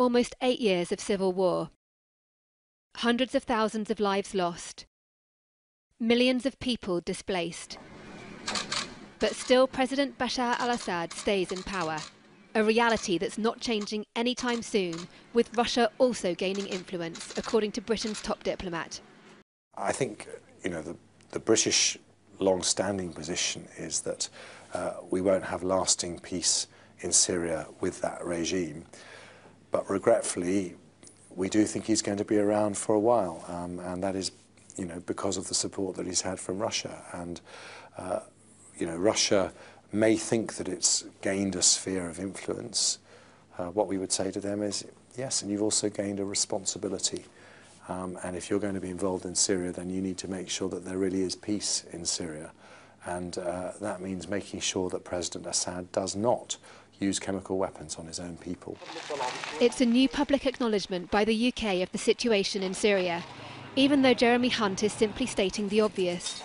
Almost 8 years of civil war. Hundreds of thousands of lives lost. Millions of people displaced. But still, President Bashar al-Assad stays in power. A reality that's not changing anytime soon, with Russia also gaining influence, according to Britain's top diplomat. I think, the British long-standing position is that we won't have lasting peace in Syria with that regime. But regretfully, we do think he's going to be around for a while, and that is, because of the support that he's had from Russia. And, Russia may think that it's gained a sphere of influence. What we would say to them is, yes, and you've also gained a responsibility. And if you're going to be involved in Syria, then you need to make sure that there really is peace in Syria. And that means making sure that President Assad does not use chemical weapons on his own people. It's a new public acknowledgement by the UK of the situation in Syria, even though Jeremy Hunt is simply stating the obvious.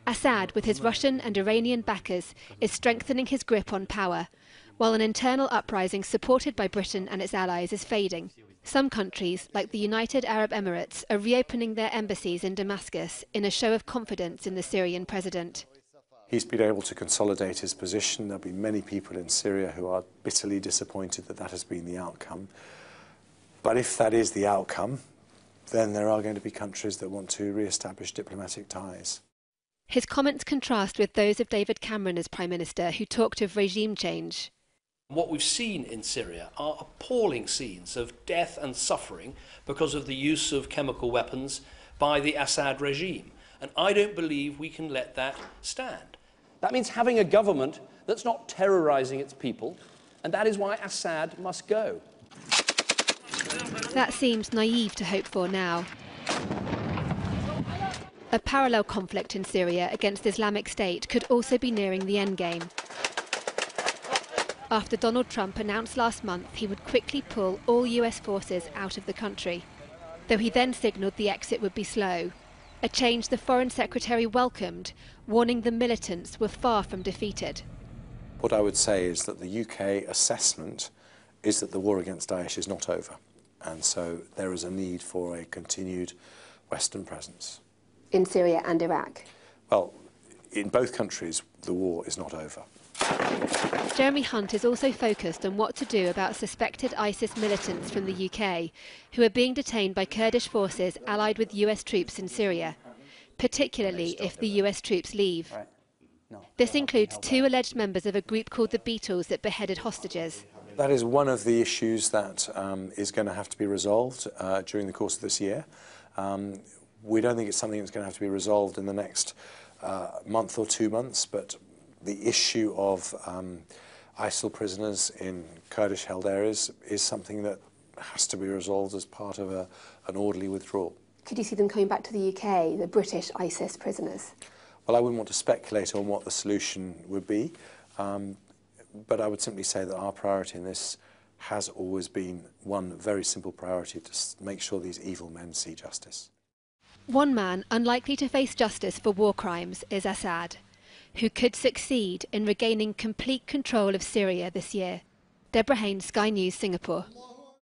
Assad, with his Russian and Iranian backers, is strengthening his grip on power, while an internal uprising supported by Britain and its allies is fading. Some countries, like the United Arab Emirates, are reopening their embassies in Damascus in a show of confidence in the Syrian president. He's been able to consolidate his position. There'll be many people in Syria who are bitterly disappointed that that has been the outcome. But if that is the outcome, then there are going to be countries that want to re-establish diplomatic ties. His comments contrast with those of David Cameron as Prime Minister, who talked of regime change. What we've seen in Syria are appalling scenes of death and suffering because of the use of chemical weapons by the Assad regime. And I don't believe we can let that stand. That means having a government that's not terrorising its people, and that is why Assad must go. That seems naive to hope for now. A parallel conflict in Syria against Islamic State could also be nearing the endgame. After Donald Trump announced last month he would quickly pull all US forces out of the country, though he then signalled the exit would be slow, a change the Foreign Secretary welcomed, warning the militants were far from defeated. What I would say is that the UK assessment is that the war against Daesh is not over, and so there is a need for a continued Western presence. In Syria and Iraq? Well, in both countries, the war is not over. Jeremy Hunt is also focused on what to do about suspected ISIS militants from the UK who are being detained by Kurdish forces allied with US troops in Syria, particularly if the US troops leave. This includes 2 alleged members of a group called the Beatles that beheaded hostages. That is one of the issues that is going to have to be resolved during the course of this year. We don't think it's something that's going to have to be resolved in the next month or 2 months, but the issue of ISIL prisoners in Kurdish-held areas is something that has to be resolved as part of an orderly withdrawal. Could you see them coming back to the UK, the British ISIS prisoners? Well, I wouldn't want to speculate on what the solution would be, but I would simply say that our priority in this has always been one very simple priority: to make sure these evil men see justice. One man unlikely to face justice for war crimes is Assad, who could succeed in regaining complete control of Syria this year. Deborah Haynes, Sky News, Singapore.